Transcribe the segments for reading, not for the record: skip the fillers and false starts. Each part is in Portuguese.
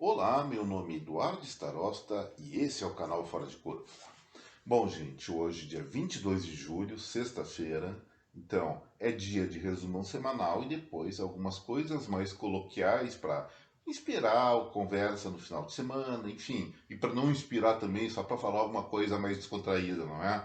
Olá, meu nome é Eduardo Starosta e esse é o canal Fora de Curva. Bom, gente, hoje, dia 22 de julho, sexta-feira, então é dia de resumão semanal e depois algumas coisas mais coloquiais para inspirar a conversa no final de semana, enfim, e para não inspirar também, só para falar alguma coisa mais descontraída, não é?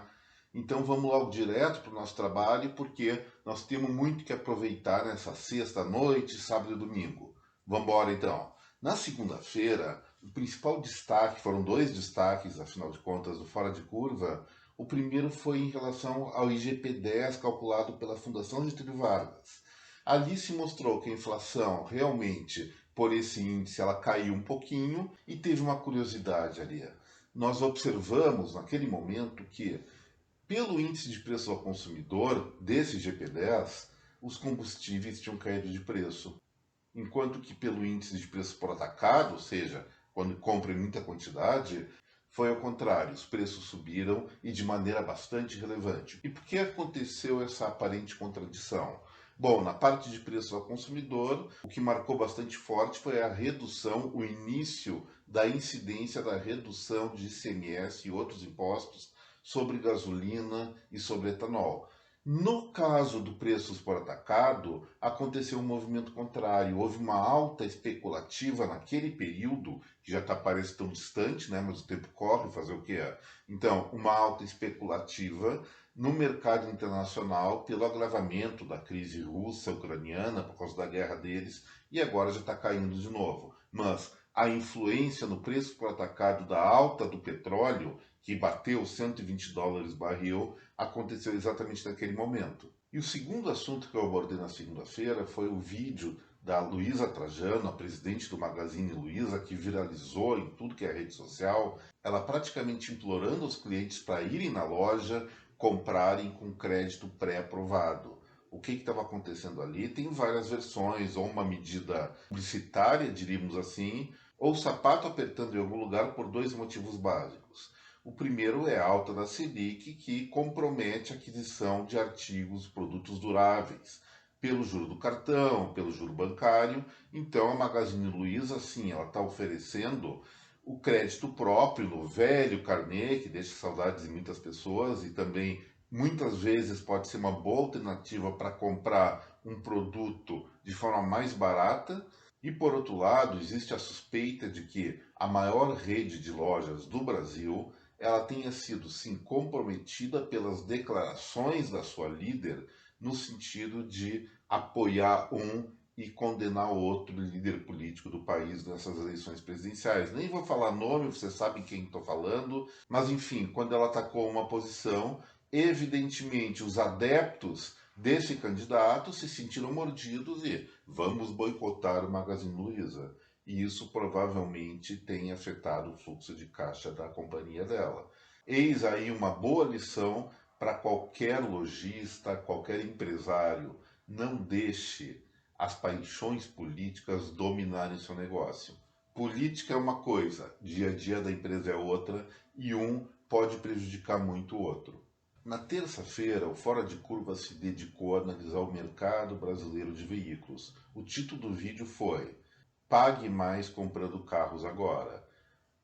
Então vamos logo direto para o nosso trabalho, porque nós temos muito que aproveitar nessa sexta-noite, sábado e domingo. Vamos embora então. Na segunda-feira, o principal destaque, foram dois destaques, afinal de contas, do Fora de Curva. O primeiro foi em relação ao IGP-10 calculado pela Fundação Getúlio Vargas. Ali se mostrou que a inflação realmente, por esse índice, ela caiu um pouquinho e teve uma curiosidade ali. Nós observamos naquele momento que, pelo índice de preço ao consumidor desse IGP-10, os combustíveis tinham caído de preço, enquanto que pelo índice de preço por atacado, ou seja, quando compra em muita quantidade, foi ao contrário, os preços subiram e de maneira bastante relevante. E por que aconteceu essa aparente contradição? Bom, na parte de preço ao consumidor, o que marcou bastante forte foi a redução, o início da incidência da redução de ICMS e outros impostos sobre gasolina e sobre etanol. No caso do preços por atacado, aconteceu um movimento contrário. Houve uma alta especulativa naquele período, que já parece tão distante, né? Mas o tempo corre, fazer o que é. Então, uma alta especulativa no mercado internacional pelo agravamento da crise russa-ucraniana por causa da guerra deles, e agora já está caindo de novo. Mas a influência no preço por atacado da alta do petróleo, que bateu US$ 120 barril, aconteceu exatamente naquele momento. E o segundo assunto que eu abordei na segunda-feira foi o vídeo da Luísa Trajano, a presidente do Magazine Luiza, que viralizou em tudo que é rede social, ela praticamente implorando os clientes para irem na loja comprarem com crédito pré-aprovado. O que estava acontecendo ali? Tem várias versões, ou uma medida publicitária, diríamos assim, ou sapato apertando em algum lugar por dois motivos básicos. O primeiro é a alta da Selic, que compromete a aquisição de artigos, produtos duráveis, pelo juro do cartão, pelo juro bancário. Então a Magazine Luiza, sim, ela está oferecendo o crédito próprio no velho carnê, que deixa saudades de muitas pessoas e também muitas vezes pode ser uma boa alternativa para comprar um produto de forma mais barata. E por outro lado, existe a suspeita de que a maior rede de lojas do Brasil ela tenha sido sim comprometida pelas declarações da sua líder no sentido de apoiar um e condenar o outro líder político do país nessas eleições presidenciais. Nem vou falar nome, vocês sabem quem estou falando, mas enfim, quando ela atacou uma posição, evidentemente os adeptos desse candidato se sentiram mordidos e vamos boicotar o Magazine Luiza. E isso provavelmente tem afetado o fluxo de caixa da companhia dela. Eis aí uma boa lição para qualquer lojista, qualquer empresário. Não deixe as paixões políticas dominarem seu negócio. Política é uma coisa, dia a dia da empresa é outra, e um pode prejudicar muito o outro. Na terça-feira, o Fora de Curva se dedicou a analisar o mercado brasileiro de veículos. O título do vídeo foi Pague Mais comprando carros agora,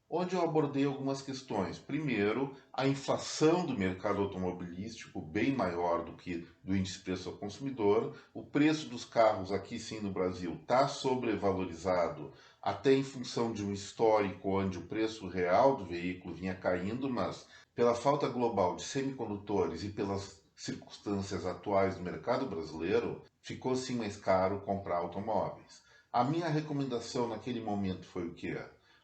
onde eu abordei algumas questões. Primeiro, a inflação do mercado automobilístico, bem maior do que do índice de preço ao consumidor. O preço dos carros aqui sim no Brasil está sobrevalorizado, até em função de um histórico onde o preço real do veículo vinha caindo, mas pela falta global de semicondutores e pelas circunstâncias atuais do mercado brasileiro, ficou sim mais caro comprar automóveis. A minha recomendação naquele momento foi o quê?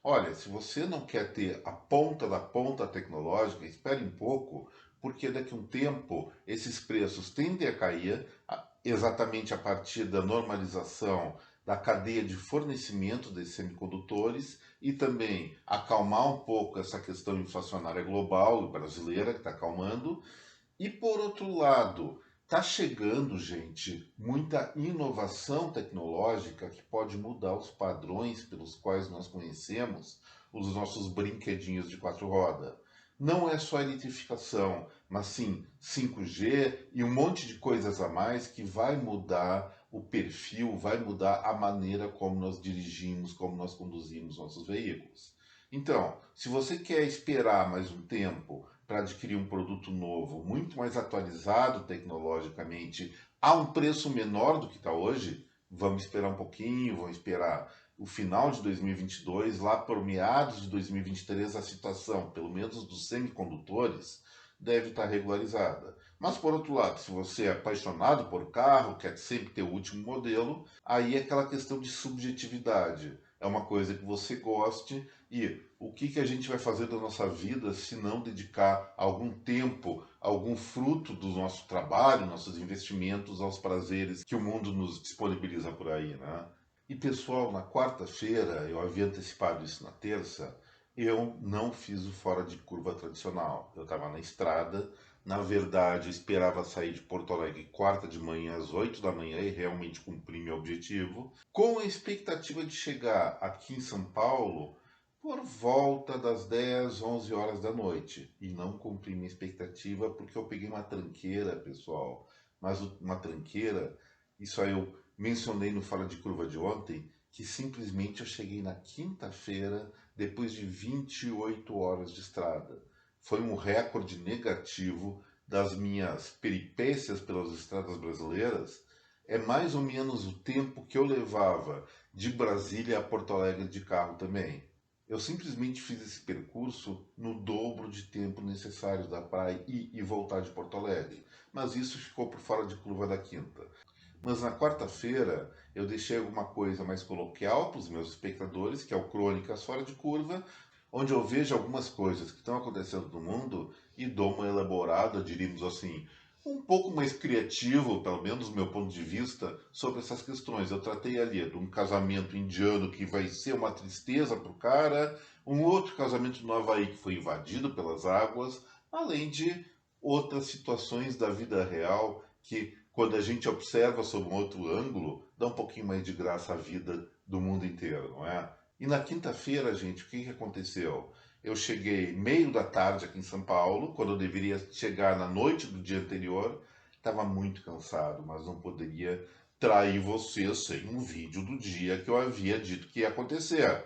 Olha, se você não quer ter a ponta da ponta tecnológica, espere um pouco, porque daqui a um tempo esses preços tendem a cair, exatamente a partir da normalização da cadeia de fornecimento desses semicondutores e também acalmar um pouco essa questão inflacionária global e brasileira que está acalmando. E por outro lado, está chegando, gente, muita inovação tecnológica que pode mudar os padrões pelos quais nós conhecemos os nossos brinquedinhos de quatro rodas. Não é só eletrificação, mas sim 5G e um monte de coisas a mais que vai mudar o perfil, vai mudar a maneira como nós dirigimos, como nós conduzimos nossos veículos. Então, se você quer esperar mais um tempo para adquirir um produto novo, muito mais atualizado tecnologicamente, a um preço menor do que está hoje, vamos esperar um pouquinho, vamos esperar o final de 2022, lá por meados de 2023, a situação, pelo menos dos semicondutores, deve estar regularizada. Mas, por outro lado, se você é apaixonado por carro, quer sempre ter o último modelo, aí é aquela questão de subjetividade. É uma coisa que você goste e o que a gente vai fazer da nossa vida se não dedicar algum tempo, algum fruto do nosso trabalho, nossos investimentos aos prazeres que o mundo nos disponibiliza por aí, né? E pessoal, na quarta-feira, eu havia antecipado isso na terça, eu não fiz o fora de curva tradicional. Eu estava na estrada, na verdade, eu esperava sair de Porto Alegre quarta de manhã às 8 da manhã e realmente cumpri meu objetivo, com a expectativa de chegar aqui em São Paulo por volta das 10, 11 horas da noite. E não cumpri minha expectativa porque eu peguei uma tranqueira, pessoal. Mas uma tranqueira, isso aí eu mencionei no Fora de Curva de ontem, que simplesmente eu cheguei na quinta-feira depois de 28 horas de estrada. Foi um recorde negativo das minhas peripécias pelas estradas brasileiras. É mais ou menos o tempo que eu levava de Brasília a Porto Alegre de carro também. Eu simplesmente fiz esse percurso no dobro de tempo necessário da praia ir e voltar de Porto Alegre. Mas isso ficou por fora de curva da quinta. Mas na quarta-feira eu deixei alguma coisa mais coloquial para os meus espectadores, que é o Crônicas Fora de Curva, onde eu vejo algumas coisas que estão acontecendo no mundo e dou uma elaborada, diríamos assim, um pouco mais criativo, pelo menos do meu ponto de vista, sobre essas questões. Eu tratei ali de um casamento indiano que vai ser uma tristeza para o cara, um outro casamento no Havaí que foi invadido pelas águas, além de outras situações da vida real que, quando a gente observa sob um outro ângulo, dá um pouquinho mais de graça à vida do mundo inteiro, não é? E na quinta-feira, gente, o que aconteceu? Eu cheguei meio da tarde aqui em São Paulo, quando eu deveria chegar na noite do dia anterior. Estava muito cansado, mas não poderia trair vocês sem um vídeo do dia que eu havia dito que ia acontecer.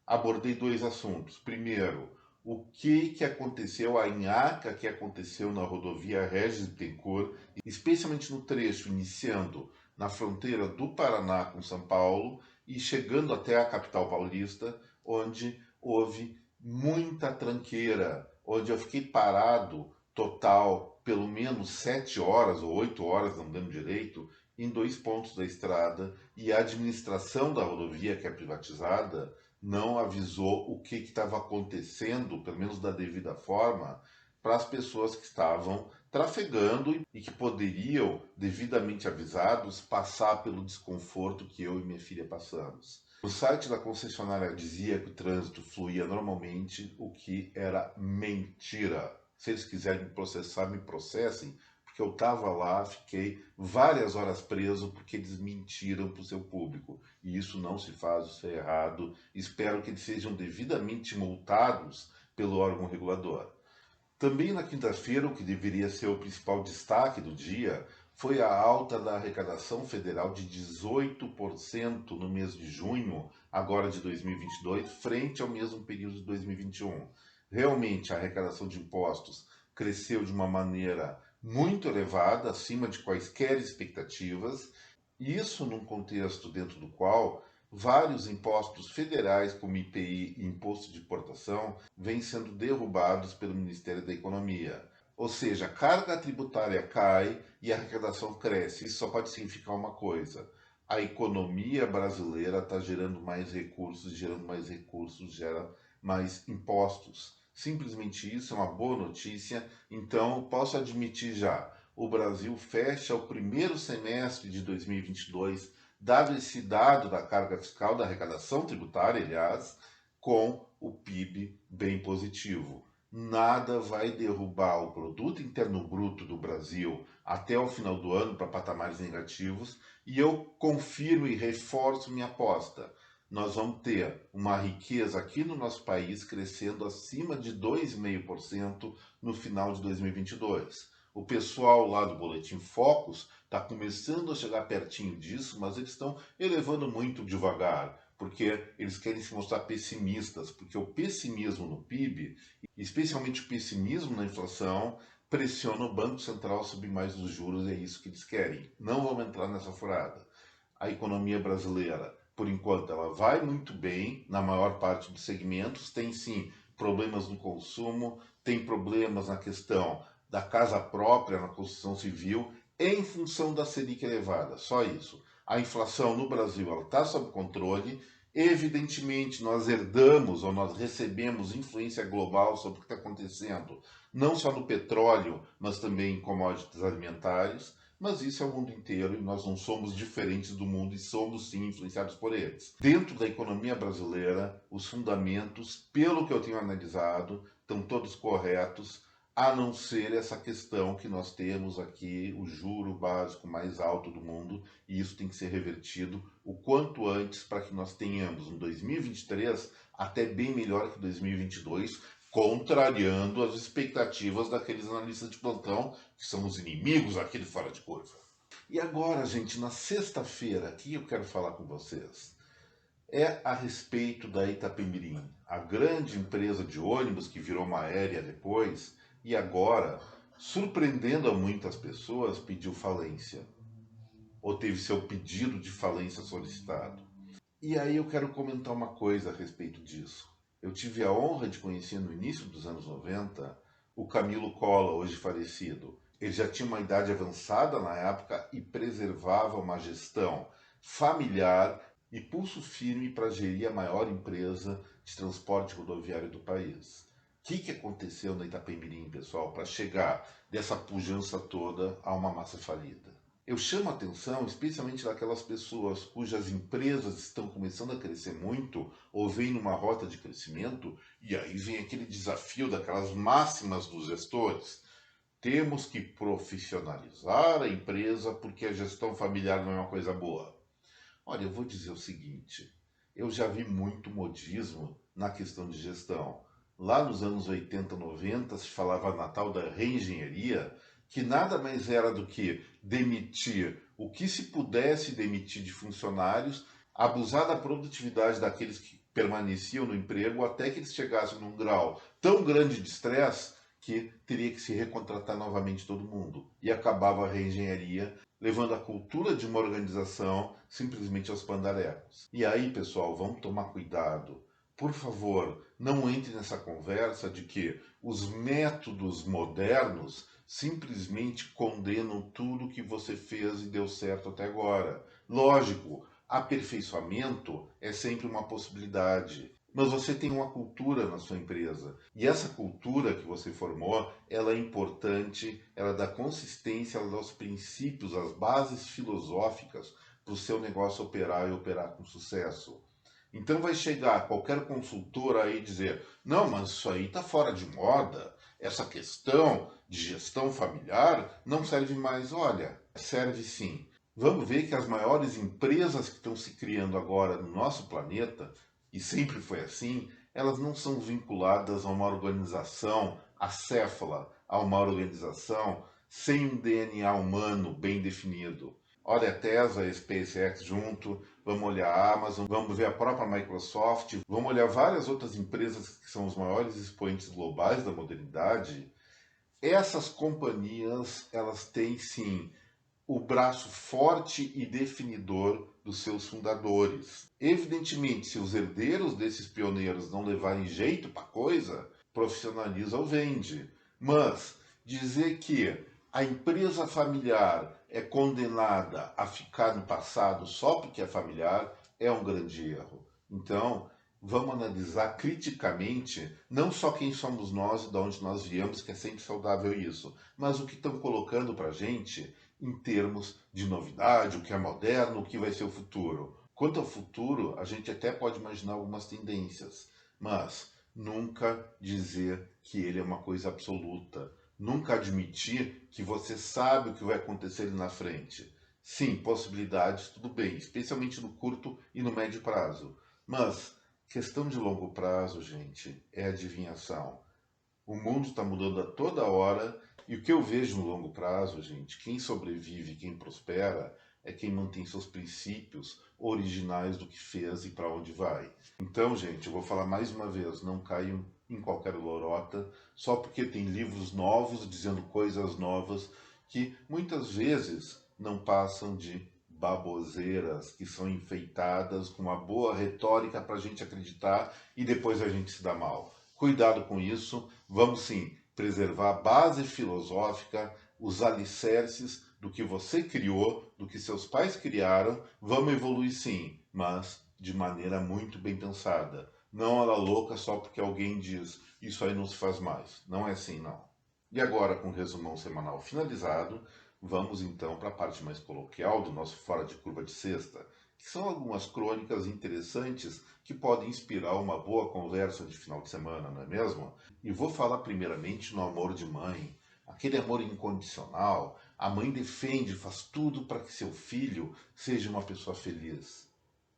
Abordei dois assuntos. Primeiro, o que aconteceu, a nhaca que aconteceu na rodovia Regis Bittencourt, especialmente no trecho iniciando na fronteira do Paraná com São Paulo e chegando até a capital paulista, onde houve muita tranqueira, onde eu fiquei parado total pelo menos 7 horas ou 8 horas, não me lembro direito, em dois pontos da estrada, e a administração da rodovia, que é privatizada, não avisou o que estava acontecendo, pelo menos da devida forma, para as pessoas que estavam trafegando e que poderiam, devidamente avisados, passar pelo desconforto que eu e minha filha passamos. O site da concessionária dizia que o trânsito fluía normalmente, o que era mentira. Se eles quiserem me processar, me processem, porque eu estava lá, fiquei várias horas preso porque eles mentiram para o seu público. E isso não se faz, isso é errado. Espero que eles sejam devidamente multados pelo órgão regulador. Também na quinta-feira, o que deveria ser o principal destaque do dia foi a alta da arrecadação federal de 18% no mês de junho, agora de 2022, frente ao mesmo período de 2021. Realmente, a arrecadação de impostos cresceu de uma maneira muito elevada, acima de quaisquer expectativas, e isso num contexto dentro do qual vários impostos federais, como IPI e Imposto de Importação, vêm sendo derrubados pelo Ministério da Economia. Ou seja, a carga tributária cai e a arrecadação cresce. Isso só pode significar uma coisa: a economia brasileira está gerando mais recursos, gera mais impostos. Simplesmente isso é uma boa notícia. Então, posso admitir já, o Brasil fecha o primeiro semestre de 2022, dado esse dado da carga fiscal, da arrecadação tributária, aliás, com o PIB bem positivo. Nada vai derrubar o produto interno bruto do Brasil até o final do ano para patamares negativos, e eu confirmo e reforço minha aposta. Nós vamos ter uma riqueza aqui no nosso país crescendo acima de 2,5% no final de 2022. O pessoal lá do Boletim Focus está começando a chegar pertinho disso, mas eles estão elevando muito devagar, porque eles querem se mostrar pessimistas, porque o pessimismo no PIB, especialmente o pessimismo na inflação, pressiona o Banco Central a subir mais os juros, e é isso que eles querem. Não vamos entrar nessa furada. A economia brasileira, por enquanto, ela vai muito bem na maior parte dos segmentos, tem sim problemas no consumo, tem problemas na questão da casa própria, na construção civil, em função da Selic elevada, só isso. A inflação no Brasil está sob controle, evidentemente nós herdamos ou nós recebemos influência global sobre o que está acontecendo, não só no petróleo, mas também em commodities alimentares, mas isso é o mundo inteiro e nós não somos diferentes do mundo e somos sim influenciados por eles. Dentro da economia brasileira, os fundamentos, pelo que eu tenho analisado, estão todos corretos, a não ser essa questão que nós temos aqui, o juro básico mais alto do mundo, e isso tem que ser revertido o quanto antes para que nós tenhamos um 2023 até bem melhor que 2022, contrariando as expectativas daqueles analistas de plantão, que são os inimigos aqui de Fora de Curva. E agora, gente, na sexta-feira, aqui eu quero falar com vocês é a respeito da Itapemirim, a grande empresa de ônibus que virou uma aérea depois e agora, surpreendendo a muitas pessoas, pediu falência ou teve seu pedido de falência solicitado. E aí eu quero comentar uma coisa a respeito disso. Eu tive a honra de conhecer no início dos anos 90 o Camilo Colla, hoje falecido. Ele já tinha uma idade avançada na época e preservava uma gestão familiar e pulso firme para gerir a maior empresa de transporte rodoviário do país. O que aconteceu na Itapemirim, pessoal, para chegar dessa pujança toda a uma massa falida? Eu chamo a atenção especialmente daquelas pessoas cujas empresas estão começando a crescer muito ou vêm numa rota de crescimento e aí vem aquele desafio daquelas máximas dos gestores. Temos que profissionalizar a empresa porque a gestão familiar não é uma coisa boa. Olha, eu vou dizer o seguinte, eu já vi muito modismo na questão de gestão. Lá nos anos 80, 90, se falava na tal da reengenharia, que nada mais era do que demitir o que se pudesse demitir de funcionários, abusar da produtividade daqueles que permaneciam no emprego até que eles chegassem num grau tão grande de estresse que teria que se recontratar novamente todo mundo. E acabava a reengenharia, levando a cultura de uma organização simplesmente aos pandarecos. E aí, pessoal, vamos tomar cuidado. Por favor, não entre nessa conversa de que os métodos modernos simplesmente condenam tudo que você fez e deu certo até agora. Lógico, aperfeiçoamento é sempre uma possibilidade. Mas você tem uma cultura na sua empresa. E essa cultura que você formou, ela é importante, ela dá consistência, ela dá os princípios, as bases filosóficas para o seu negócio operar e operar com sucesso. Então vai chegar qualquer consultor aí e dizer, não, mas isso aí está fora de moda, essa questão de gestão familiar não serve mais. Olha, serve sim. Vamos ver que as maiores empresas que estão se criando agora no nosso planeta, e sempre foi assim, elas não são vinculadas a uma organização acéfala, a uma organização sem um DNA humano bem definido. Olha a Tesla e a SpaceX junto, vamos olhar a Amazon, vamos ver a própria Microsoft, vamos olhar várias outras empresas que são os maiores expoentes globais da modernidade. Essas companhias, elas têm sim o braço forte e definidor dos seus fundadores. Evidentemente, se os herdeiros desses pioneiros não levarem jeito para a coisa, profissionaliza ou vende. Mas dizer que a empresa familiar é condenada a ficar no passado só porque é familiar é um grande erro. Então, vamos analisar criticamente não só quem somos nós e de onde nós viemos, que é sempre saudável isso, mas o que estão colocando para a gente em termos de novidade, o que é moderno, o que vai ser o futuro. Quanto ao futuro, a gente até pode imaginar algumas tendências, mas nunca dizer que ele é uma coisa absoluta. Nunca admitir que você sabe o que vai acontecer ali na frente. Sim, possibilidades, tudo bem, especialmente no curto e no médio prazo. Mas questão de longo prazo, gente, é adivinhação. O mundo está mudando a toda hora e o que eu vejo no longo prazo, gente, quem sobrevive, quem prospera, é quem mantém seus princípios originais do que fez e para onde vai. Então, gente, eu vou falar mais uma vez, não caiam em qualquer lorota só porque tem livros novos dizendo coisas novas que muitas vezes não passam de baboseiras que são enfeitadas com uma boa retórica para a gente acreditar e depois a gente se dá mal. Cuidado com isso, vamos sim preservar a base filosófica, os alicerces do que você criou, do que seus pais criaram. Vamos evoluir sim, mas de maneira muito bem pensada. Não ela louca só porque alguém diz isso aí não se faz mais. Não é assim, não. E agora, com o resumão semanal finalizado, vamos então para a parte mais coloquial do nosso Fora de Curva de Sexta, que são algumas crônicas interessantes que podem inspirar uma boa conversa de final de semana, não é mesmo? E vou falar primeiramente no amor de mãe, aquele amor incondicional. A mãe defende, faz tudo para que seu filho seja uma pessoa feliz.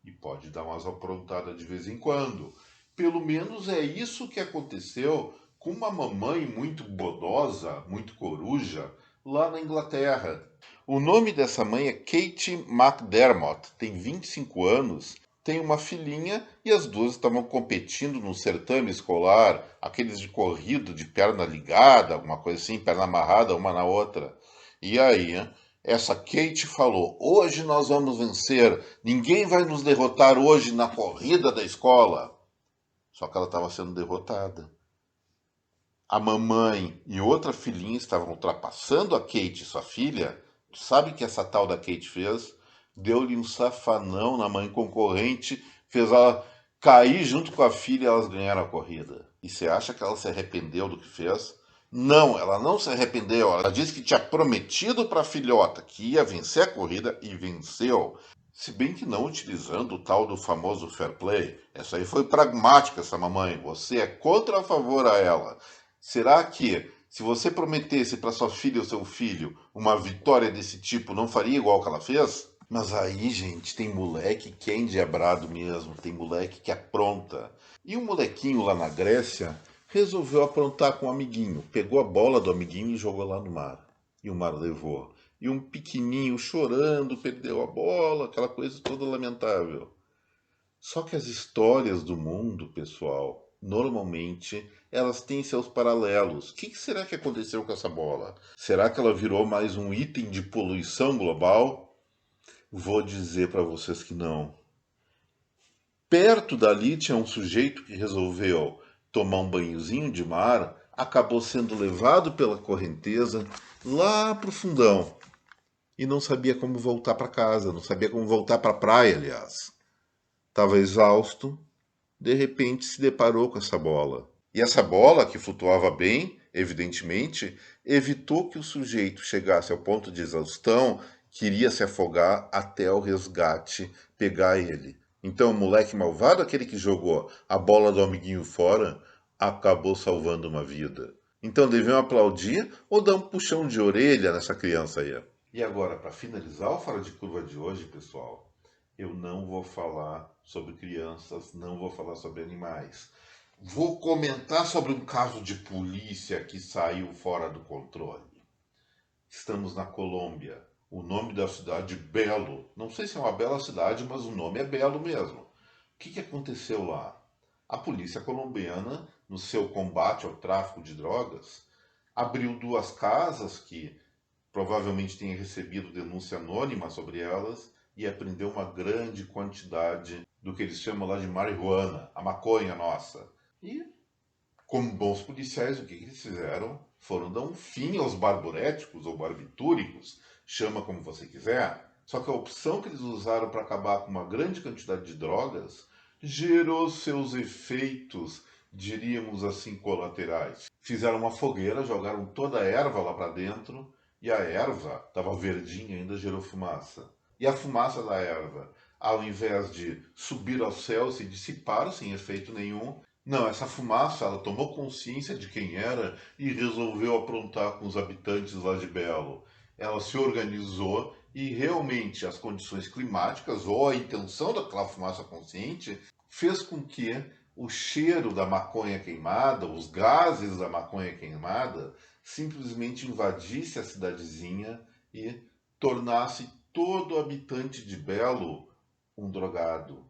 E pode dar umas aprontadas de vez em quando. Pelo menos é isso que aconteceu com uma mamãe muito bodosa, muito coruja, lá na Inglaterra. O nome dessa mãe é Kate McDermott, tem 25 anos, tem uma filhinha e as duas estavam competindo no certame escolar, aqueles de corrida de perna ligada, alguma coisa assim, perna amarrada uma na outra. E aí, essa Kate falou: hoje nós vamos vencer, ninguém vai nos derrotar hoje na corrida da escola. Só que ela estava sendo derrotada. A mamãe e outra filhinha estavam ultrapassando a Kate, sua filha. Sabe o que essa tal da Kate fez? Deu-lhe um safanão na mãe concorrente, fez ela cair junto com a filha e elas ganharam a corrida. E você acha que ela se arrependeu do que fez? Não, ela não se arrependeu. Ela disse que tinha prometido para a filhota que ia vencer a corrida e venceu. Se bem que não utilizando o tal do famoso fair play. Essa aí foi pragmática, essa mamãe. Você é contra ou a favor a ela? Será que, se você prometesse para sua filha ou seu filho uma vitória desse tipo, não faria igual que ela fez? Mas aí, gente, tem moleque que é endiabrado mesmo, tem moleque que apronta. E um molequinho lá na Grécia resolveu aprontar com um amiguinho. Pegou a bola do amiguinho e jogou lá no mar. E o mar levou. E um pequenininho chorando, perdeu a bola, aquela coisa toda lamentável. Só que as histórias do mundo, pessoal, normalmente elas têm seus paralelos. O que será que aconteceu com essa bola? Será que ela virou mais um item de poluição global? Vou dizer para vocês que não. Perto dali tinha um sujeito que resolveu tomar um banhozinho de mar, acabou sendo levado pela correnteza lá para o fundão e não sabia como voltar para casa, não sabia como voltar para a praia, aliás. Estava exausto, de repente se deparou com essa bola. E essa bola, que flutuava bem, evidentemente, evitou que o sujeito chegasse ao ponto de exaustão, que iria se afogar até o resgate pegar ele. Então, o moleque malvado, aquele que jogou a bola do amiguinho fora, acabou salvando uma vida. Então, deviam aplaudir ou dar um puxão de orelha nessa criança aí. E agora, para finalizar o Fora de Curva de hoje, pessoal, eu não vou falar sobre crianças, não vou falar sobre animais. Vou comentar sobre um caso de polícia que saiu fora do controle. Estamos na Colômbia. O nome da cidade Belo. Não sei se é uma bela cidade, mas o nome é Belo mesmo. O que aconteceu lá? A polícia colombiana, no seu combate ao tráfico de drogas, abriu duas casas que provavelmente tenha recebido denúncia anônima sobre elas e apreendeu uma grande quantidade do que eles chamam lá de marihuana, a maconha nossa. E, como bons policiais, o que eles fizeram? Foram dar um fim aos barburéticos ou barbitúricos, chama como você quiser. Só que a opção que eles usaram para acabar com uma grande quantidade de drogas gerou seus efeitos, diríamos assim, colaterais. Fizeram uma fogueira, jogaram toda a erva lá para dentro e a erva estava verdinha, ainda gerou fumaça. E a fumaça da erva, ao invés de subir ao céu, se dissiparam sem efeito nenhum. Não, essa fumaça, ela tomou consciência de quem era e resolveu aprontar com os habitantes lá de Belo. Ela se organizou e realmente as condições climáticas ou a intenção daquela fumaça consciente fez com que o cheiro da maconha queimada, os gases da maconha queimada, simplesmente invadisse a cidadezinha e tornasse todo habitante de Belo um drogado.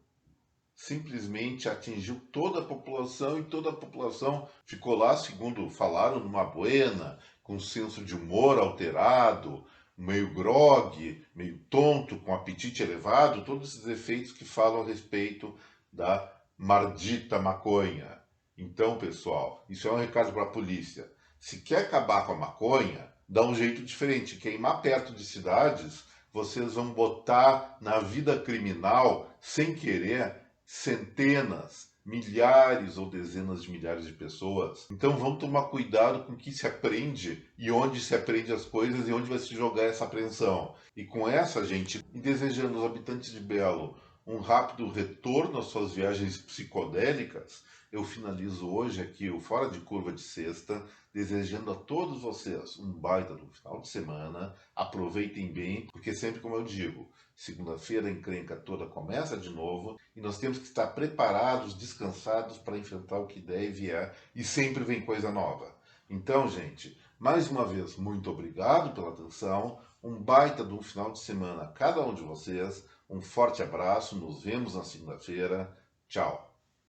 Simplesmente atingiu toda a população e toda a população ficou lá, segundo falaram, numa buena, com senso de humor alterado, meio grogue, meio tonto, com apetite elevado, todos esses efeitos que falam a respeito da maldita maconha. Então, pessoal, isso é um recado para a polícia. Se quer acabar com a maconha, dá um jeito diferente. Queimar perto de cidades, vocês vão botar na vida criminal, sem querer, centenas, milhares ou dezenas de milhares de pessoas. Então vamos tomar cuidado com o que se aprende e onde se aprende as coisas e onde vai se jogar essa apreensão. E com essa, gente, e desejando aos habitantes de Belo um rápido retorno às suas viagens psicodélicas, eu finalizo hoje aqui o Fora de Curva de Sexta, desejando a todos vocês um baita do final de semana. Aproveitem bem, porque sempre como eu digo, segunda-feira a encrenca toda começa de novo e nós temos que estar preparados, descansados para enfrentar o que der e vier, e sempre vem coisa nova. Então, gente, mais uma vez, muito obrigado pela atenção, um baita de um final de semana a cada um de vocês, um forte abraço, nos vemos na segunda-feira, tchau!